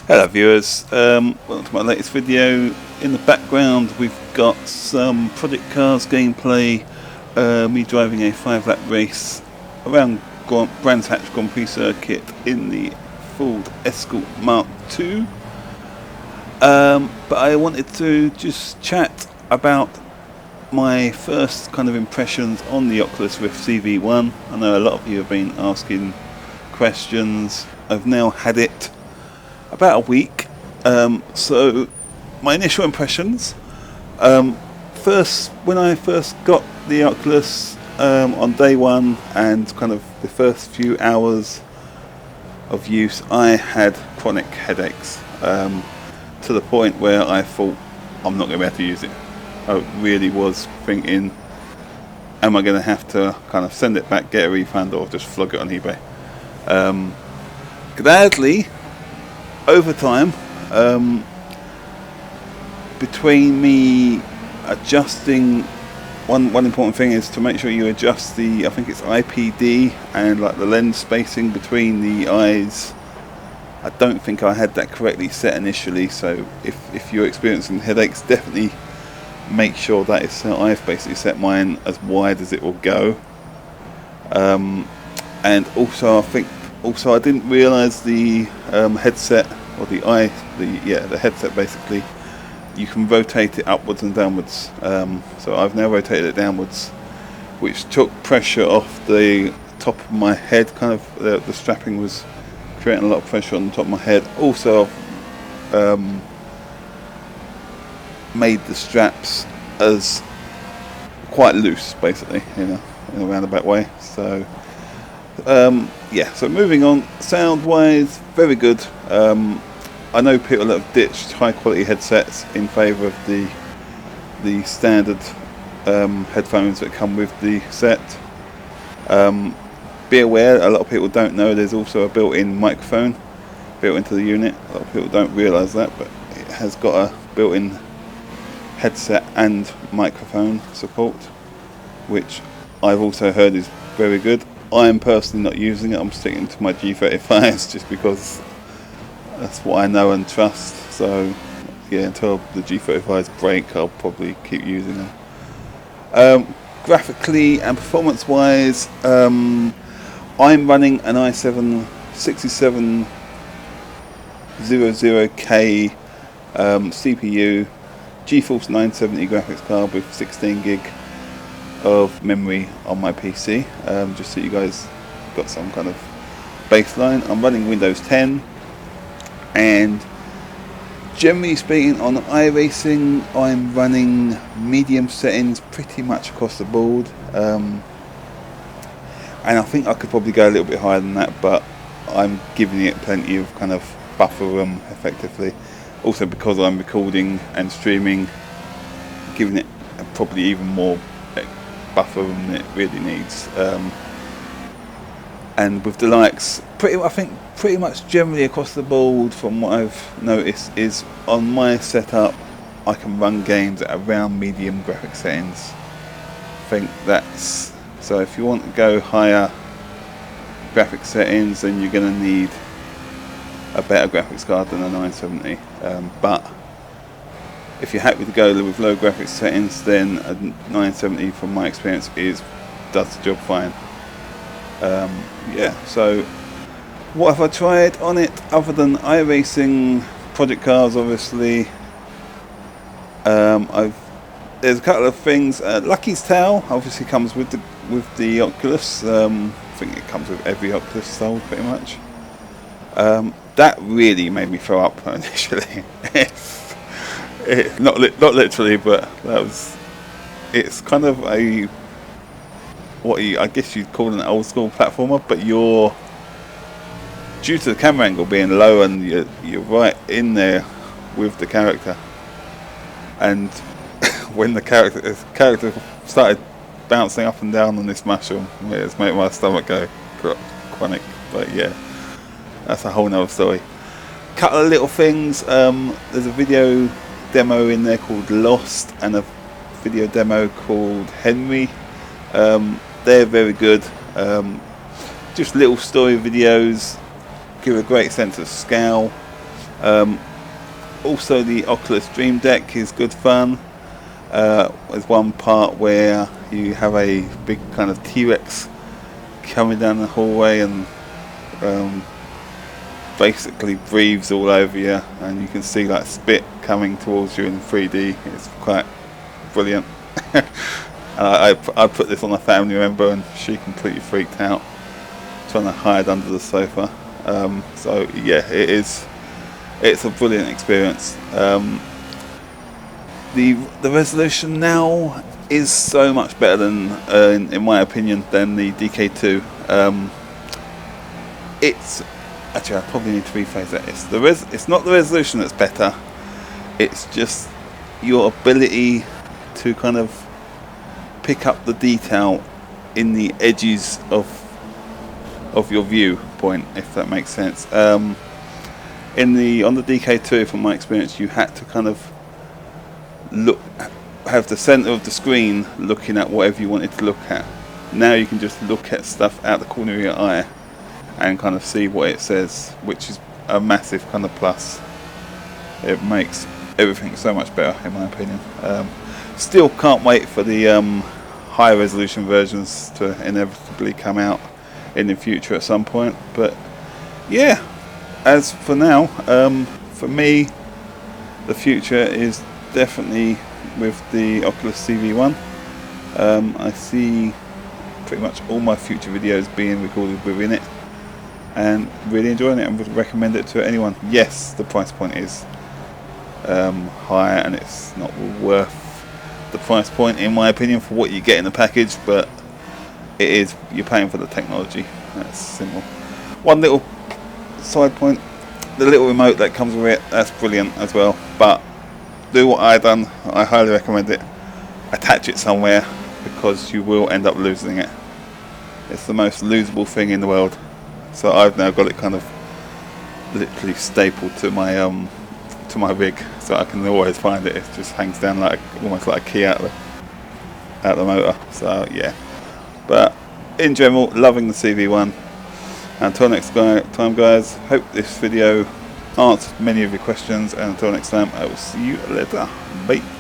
Hello viewers, welcome to my latest video. In the background we've got some Project Cars gameplay, me driving a 5-lap race around Brands Hatch Grand Prix circuit in the Ford Escort Mark II. But I wanted to just chat about my first kind of impressions on the Oculus Rift CV1. I know a lot of you have been asking questions. I've now had it about a week, so my initial impressions. First, when I first got the Oculus on day one and kind of the first few hours of use, I had chronic headaches to the point where I thought I'm not going to be able to use it. I really was thinking, am I going to have to kind of send it back, get a refund, or just flog it on eBay? Gladly, over time, between me adjusting, one important thing is to make sure you adjust the, I think it's IPD and like the lens spacing between the eyes. I don't think I had that correctly set initially, so if you're experiencing headaches, definitely make sure that is set. I've basically set mine as wide as it will go, and also I didn't realise the headset, or the headset basically, you can rotate it upwards and downwards. So I've now rotated it downwards, which took pressure off the top of my head. Kind of the strapping was creating a lot of pressure on the top of my head. Also, made the straps as quite loose, basically, in a roundabout way. So so moving on, sound wise, very good. I know people that have ditched high quality headsets in favour of the standard headphones that come with the set. Be aware, a lot of people don't know there's also a built-in microphone built into the unit. A lot of people don't realise that, but it has got a built-in headset and microphone support, which I've also heard is very good. I am personally not using it. I'm sticking to my G35s just because that's what I know and trust. So yeah, until the G35s break, I'll probably keep using them. Graphically and performance wise, I'm running an i7 6700K CPU, GeForce 970 graphics card with 16 gig of memory on my PC, just so you guys got some kind of baseline. I'm running Windows 10, and generally speaking on iRacing I'm running medium settings pretty much across the board, and I think I could probably go a little bit higher than that, but I'm giving it plenty of kind of buffer room effectively. Also because I'm recording and streaming, giving it probably even more buffer than it really needs. And with the likes, I think pretty much generally across the board, from what I've noticed, is on my setup I can run games at around medium graphic settings. I think that's, so if you want to go higher graphic settings, then you're going to need a better graphics card than a 970, but if you're happy to go with low graphics settings, then a 970 from my experience does the job fine. So what have I tried on it other than iRacing, Project Cars obviously? There's a couple of things. Lucky's Tale obviously comes with the Oculus. I think it comes with every Oculus sold pretty much. That really made me throw up initially. Not literally, but it's kind of a, I guess you'd call an old school platformer, but you're, due to the camera angle being low and you're right in there with the character, and when the character started bouncing up and down on this mushroom, it's made my stomach go chronic. But yeah, that's a whole nother story. Couple of little things. There's a video demo in there called Lost and a video demo called Henry. They're very good. Just little story videos, give a great sense of scale. Also, the Oculus Dream Deck is good fun. There's one part where you have a big kind of T-Rex coming down the hallway and basically breathes all over you, and you can see like spit coming towards you in 3D. It's quite brilliant. I put this on a family member and she completely freaked out, trying to hide under the sofa. So yeah, it's a brilliant experience. The resolution now is so much better than, in my opinion, than the DK2. It's actually, I probably need to rephrase that. It's not the resolution that's better. It's just your ability to kind of pick up the detail in the edges of your viewpoint, if that makes sense. On the DK2, from my experience, you had to kind of have the center of the screen looking at whatever you wanted to look at. Now you can just look at stuff out the corner of your eye and kind of see what it says, which is a massive kind of plus. It makes everything so much better, in my opinion. Still can't wait for the high resolution versions to inevitably come out in the future at some point. But yeah, as for now, for me, the future is definitely with the Oculus CV1. I see pretty much all my future videos being recorded within it, and really enjoying it, and would recommend it to anyone. Yes, the price point is high, and it's not worth the price point, in my opinion, for what you get in the package, but it is, you're paying for the technology. That's simple. One little side point, the little remote that comes with it, that's brilliant as well, but do what I done. I highly recommend it. Attach it somewhere, because you will end up losing it. It's the most losable thing in the world. So I've now got it kind of literally stapled to my rig, so I can always find it. It just hangs down like almost like a key out the motor. So yeah, but in general, loving the CV1. Until next time, guys, hope this video answered many of your questions, and until next time, I will see you later. Bye.